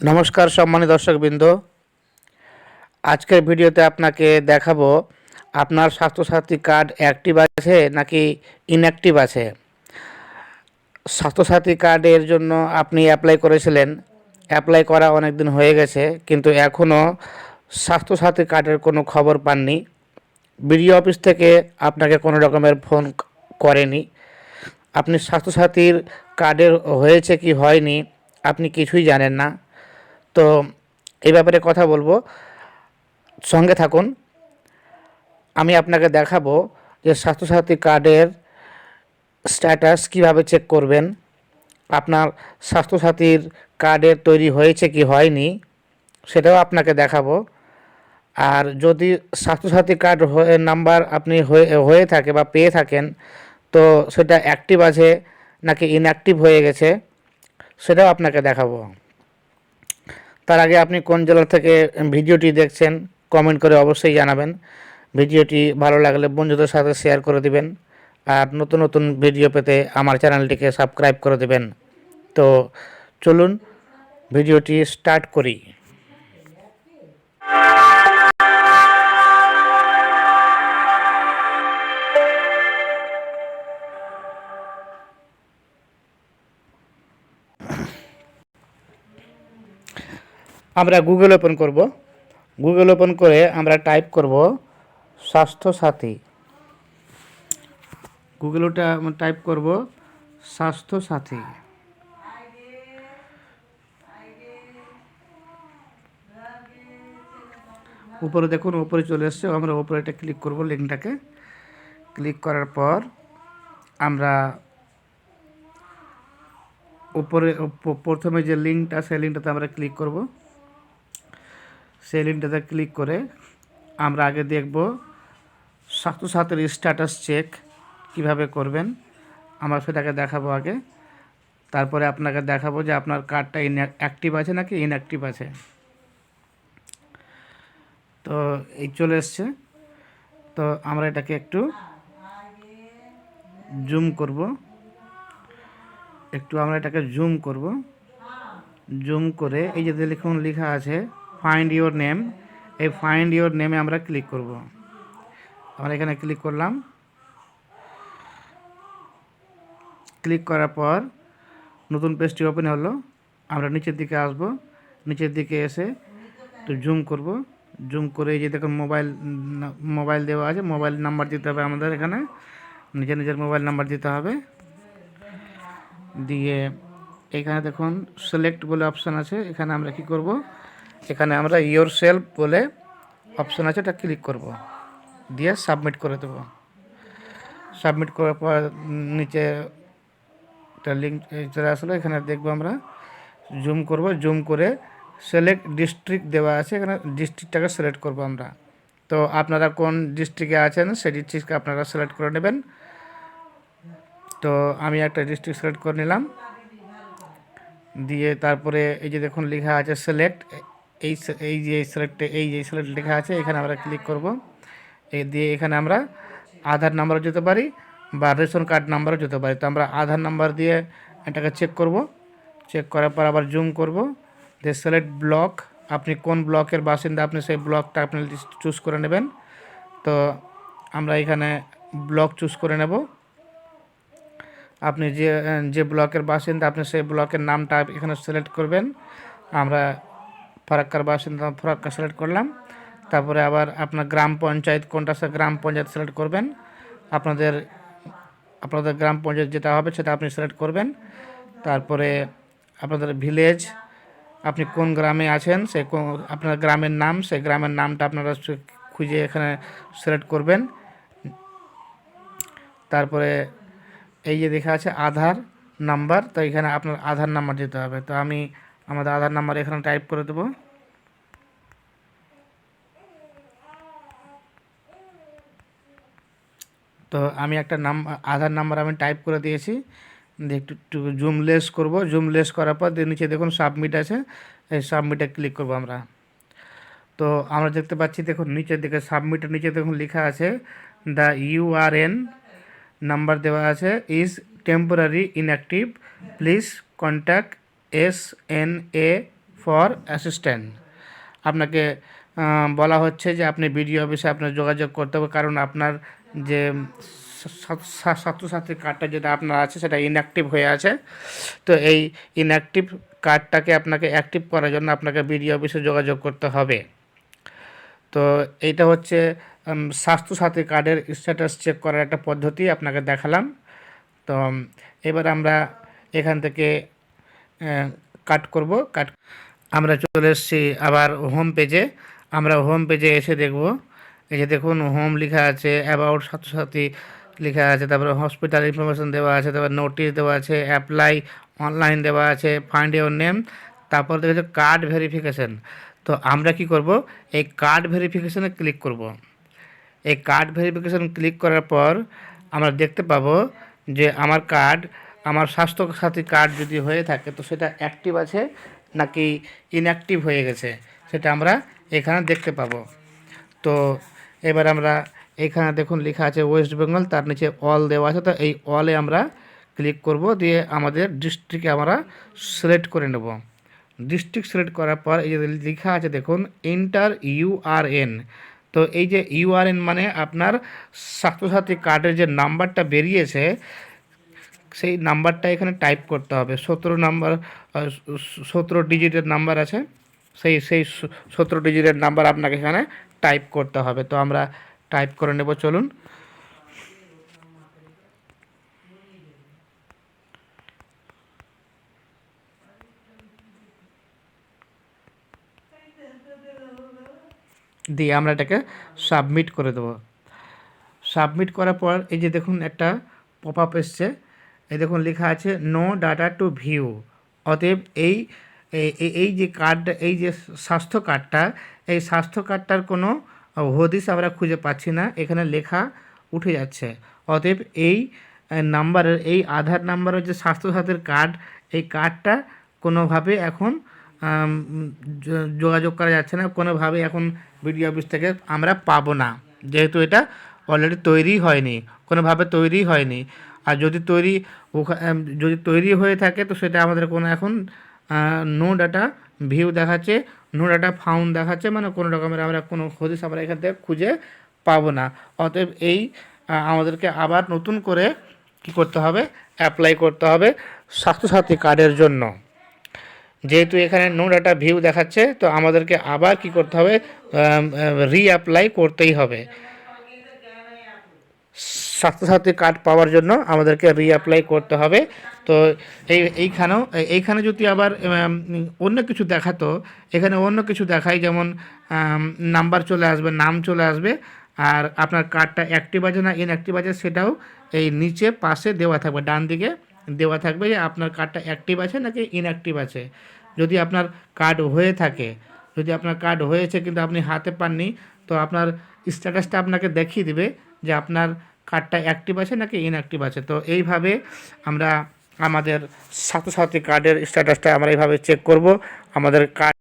নমস্কার সম্মানিত দর্শকবৃন্দ, আজকের ভিডিওতে আপনাকে দেখাবো আপনার স্বাস্থ্যসাথী কার্ড অ্যাক্টিভ আছে নাকি ইনঅ্যাক্টিভ আছে। স্বাস্থ্যসাথী কার্ডের জন্য আপনি অ্যাপ্লাই করেছিলেন, অ্যাপ্লাই করা অনেক দিন হয়ে গেছে, কিন্তু এখনও স্বাস্থ্যসাথী কার্ডের কোনো খবর পাননি। বিডিও অফিস থেকে আপনাকে কোনো রকমের ফোন করেনি। আপনি স্বাস্থ্যসাথীর কার্ডের হয়েছে কি হয়নি আপনি কিছুই জানেন না। তো এই ব্যাপারে কথা বলবো, সঙ্গে থাকুন। আমি আপনাকে দেখাবো যে স্বাস্থ্যসাথী কার্ডের স্ট্যাটাস কিভাবে চেক করবেন, আপনার স্বাস্থ্যসাথীর কার্ডের তৈরি হয়েছে কি হয়নি সেটাও আপনাকে দেখাবো। আর যদি স্বাস্থ্যসাথী কার্ড নাম্বার আপনি হয়ে থাকে বা পেয়ে থাকেন, তো সেটা অ্যাক্টিভ আছে নাকি ইনঅ্যাক্টিভ হয়ে গেছে সেটাও আপনাকে দেখাবো। তার আগে আপনি কোন জেলা থেকে ভিডিওটি দেখছেন কমেন্ট করে অবশ্যই জানাবেন। ভিডিওটি ভালো লাগলে বন্ধুদের সাথে শেয়ার করে দিবেন, আর নতুন নতুন ভিডিও পেতে আমার চ্যানেলটিকে সাবস্ক্রাইব করে দেবেন। তো চলুন ভিডিওটি স্টার্ট করি। আমরা গুগল ওপেন করব। গুগল ওপেন করে আমরা টাইপ করব স্বাস্থ্যসাথী। গুগলটা টাইপ করব স্বাস্থ্যসাথী। উপরে দেখুন, উপরে চলে এসছে। আমরা উপরে এটা ক্লিক করব, লিঙ্কটাকে ক্লিক করার পর আমরা উপরে প্রথমে যে লিঙ্কটা, সেই লিঙ্কটাতে আমরা ক্লিক করব। সেই লিঙ্কটাতে ক্লিক করে আমরা আগে দেখব স্বাস্থ্যসাথীর স্ট্যাটাস চেক কিভাবে করবেন, আমরা সেটাকে দেখাবো আগে। তারপরে আপনাকে দেখাবো যে আপনার কার্ডটা অ্যাক্টিভ আছে নাকি ইনঅ্যাক্টিভ আছে। তো এই চলে এসছে। তো আমরা এটাকে একটু জুম করব, আমরা এটাকে জুম করব। জুম করে এই যে দেখুন লেখা আছে ফাইন্ড ইওর নেম, এই ফাইন্ড ইওর নেমে আমরা ক্লিক করব। আমরা এখানে ক্লিক করলাম। ক্লিক করার পর নতুন পেজটি ওপেন হলো। আমরা নিচের দিকে আসব, নিচের দিকে এসে একটু জুম করব। জুম করে এই যে দেখুন মোবাইল দেওয়া আছে, মোবাইল নাম্বার দিতে হবে আমাদের। এখানে নিজের মোবাইল নাম্বার দিতে হবে। দিয়ে এখানে দেখুন সিলেক্ট বলে অপশান আছে, এখানে আমরা কি করব, এখানে আমরা ইয়োর সেলফ বলে অপশান আছে, এটা ক্লিক করব, দিয়ে সাবমিট করে দেব। সাবমিট করার পর নিচে একটা লিঙ্ক চলে আসলো। এখানে দেখবো আমরা জুম করব, জুম করে সিলেক্ট ডিস্ট্রিক্ট দেওয়া আছে, এখানে ডিস্ট্রিক্টটাকে সিলেক্ট করব আমরা। তো আপনারা কোন ডিস্ট্রিক্টে আছেন সেই ডিস্ট্রিক্টকে আপনারা সিলেক্ট করে নেবেন। তো আমি একটা ডিস্ট্রিক্ট সিলেক্ট করে নিলাম। দিয়ে তারপরে এই যে দেখুন লেখা আছে সিলেক্ট, এই যে সিলেক্ট লেখা আছে, এখানে আমরা ক্লিক করব। এই দিয়ে এখানে আমরা আধার নাম্বারও যেতে পারি বা রেশন কার্ড নাম্বারও যেতে পারি। তো আমরা আধার নাম্বার দিয়ে এটাকে চেক করব। চেক করার পর আবার জুম করব, দিয়ে সিলেক্ট ব্লক, আপনি কোন ব্লকের বাসিন্দা আপনি সেই ব্লকটা আপনি চুজ করে নেবেন। তো আমরা এখানে ব্লক চুজ করে নেব। আপনি যে ব্লকের বাসিন্দা আপনি সেই ব্লকের নামটা এখানে সিলেক্ট করবেন। আমরা ফরাক্কার বাসিন্দা, ফরাক্কা সিলেক্ট করলাম। তারপরে আবার আপনার গ্রাম পঞ্চায়েত কোনটা, সে গ্রাম পঞ্চায়েত সিলেক্ট করবেন। আপনাদের গ্রাম পঞ্চায়েত যেটা হবে সেটা আপনি সিলেক্ট করবেন। তারপরে আপনাদের ভিলেজ, আপনি কোন গ্রামে আছেন সে আপনার গ্রামের নাম, সেই গ্রামের নামটা আপনারা খুঁজে এখানে সিলেক্ট করবেন। তারপরে এই যে লেখা আছে আধার নাম্বার, তো এখানে আপনার আধার নাম্বার দিতে হবে। তো আমি আমাদের আধার নাম্বার এখানে টাইপ করে দেবো। তো আমি একটা আধার নাম্বার আমি টাইপ করে দিয়েছি। একটু জুমলেস করব, জুমলেস করার পর নিচে দেখুন সাবমিট আছে, এই সাবমিটে ক্লিক করব আমরা। তো আমরা দেখতে পাচ্ছি দেখুন নিচের দিকে সাবমিটের নিচে দেখুন লেখা আছে দ্য ইউআরএন নাম্বার দেওয়া আছে is temporary inactive, please contact SNA for assistant. আপনাকে বলা হচ্ছে যে আপনি বিডিও অফিসে আপনার যোগাযোগ করতে হবে, কারণ আপনার যে ছাত্রছাত্রীর কার্ডটা যেটা আপনার আছে সেটা ইনঅ্যাক্টিভ হয়ে আছে। তো এই ইনঅ্যাক্টিভ কার্ডটাকে আপনাকে অ্যাক্টিভ করার জন্য আপনাকে বিডিও অফিসে যোগাযোগ করতে হবে। তো এইটা হচ্ছে স্বাস্থ্যসাথী কার্ডের স্ট্যাটাস চেক করার একটা পদ্ধতি আপনাকে দেখালাম। তো এবার আমরা এখান থেকে কাট করব। আমরা চলে এসেছি আবার হোম পেজে। আমরা হোম পেজে এসে দেখব, এই যে দেখুন হোম লেখা আছে, অ্যাবাউট স্বাস্থ্যসাথী লেখা আছে, তারপরে হসপিটাল ইনফরমেশন দেওয়া আছে, তারপর নোটিশ দেওয়া আছে, অ্যাপ্লাই অনলাইন দেওয়া আছে, ফাইন্ড ইউর নেম, তারপর দেখেছে কার্ড ভেরিফিকেশন। তো আমরা কি করব, এই কার্ড ভেরিফিকেশনে ক্লিক করব। এই কার্ড ভেরিফিকেশন ক্লিক করার পর আমরা দেখতে পাবো যে আমার কার্ড, আমার স্বাস্থ্যসাথী কার্ড যদি হয়ে থাকে তো সেটা অ্যাক্টিভ আছে নাকি ইনঅ্যাক্টিভ হয়ে গেছে সেটা আমরা এখানে দেখতে পাবো। তো এবার আমরা এখানে দেখুন লেখা আছে ওয়েস্ট বেঙ্গল, তার নিচে অল দেওয়া আছে। তো এই অলে আমরা ক্লিক করব, দিয়ে আমাদের ডিস্ট্রিক্টে আমরা সিলেক্ট করে নেব। ডিস্ট্রিক্ট সিলেক্ট করার পর এই যে লেখা আছে দেখুন এন্টার ইউআরএন। তো এই যে ইউআরএন মানে আপনার স্বাস্থ্যসাথী কার্ডের যে নাম্বারটা বেরিয়েছে সেই নাম্বারটা এখানে টাইপ করতে হবে। 17 ডিজিটের নাম্বার আছে, সেই 17 ডিজিটের নাম্বার আপনাকে এখানে টাইপ করতে হবে। তো আমরা টাইপ করে নেব, চলুন। দিয়ে আমরা এটাকে সাবমিট করে দেবো। সাবমিট করার পর এই যে দেখুন একটা পপ আপ এসছে, এই দেখুন লেখা আছে নো ডাটা টু ভিউ। অতএব এই এই যে কার্ডটা, এই যে স্বাস্থ্য কার্ডটা, এই স্বাস্থ্য কার্ডটার কোনো হদিস আমরা খুঁজে পাচ্ছি না, এখানে লেখা উঠে যাচ্ছে। অতএব এই নাম্বারের, এই আধার নাম্বারের যে স্বাস্থ্যসাথীর কার্ড, এই কার্ডটা কোনোভাবে এখন যোগাযোগ করা যাচ্ছে না, কোনোভাবে এখন বিডিও অফিস থেকে আমরা পাবো না, যেহেতু এটা অলরেডি তৈরি হয়নি, কোনোভাবে তৈরি হয়নি। আর যদি তৈরি হয়ে থাকে তো সেটা আমাদের কোনো এখন নো ডাটা ভিউ দেখাচ্ছে, নো ডাটা ফাউন্ড দেখাচ্ছে, মানে কোনো রকমের আমরা কোনো হদিস আমরা এখান থেকে খুঁজে পাবো না। অতএব এই আমাদেরকে আবার নতুন করে কি করতে হবে, অ্যাপ্লাই করতে হবে স্বাস্থ্যসাথী কার্ডের জন্য। যেহেতু এখানে নো ডাটা ভিউ দেখাচ্ছে তো আমাদেরকে আবার কি করতে হবে, রিঅ্যাপ্লাই করতেই হবে। স্বাস্থ্যসাথী কার্ড পাওয়ার জন্য আমাদেরকে রিঅ্যাপ্লাই করতে হবে। তো এইখানে যদি আবার অন্য কিছু দেখাতো, এখানে অন্য কিছু দেখায়, যেমন নাম্বার চলে আসবে, নাম চলে আসবে, আর আপনার কার্ডটা অ্যাক্টিভ আছে না ইনঅ্যাক্টিভ আছে সেটাও এই নিচে পাশে দেওয়া থাকবে, ডান দিকে দেওয়া থাকবে যে আপনার কার্ডটা অ্যাক্টিভ আছে নাকি ইনঅ্যাক্টিভ আছে। যদি আপনার কার্ড হয়ে থাকে, যদি আপনার কার্ড হয়েছে কিন্তু আপনি হাতে পাননি, তো আপনার স্ট্যাটাসটা আপনাকে দেখিয়ে দেবে যে আপনার কার্ডটা অ্যাক্টিভ আছে নাকি ইনঅ্যাক্টিভ আছে। তো এইভাবে আমরা আমাদের স্বাস্থ্যসাথী কার্ডের স্ট্যাটাসটা আমরা এইভাবে চেক করব। আমাদের কার্ড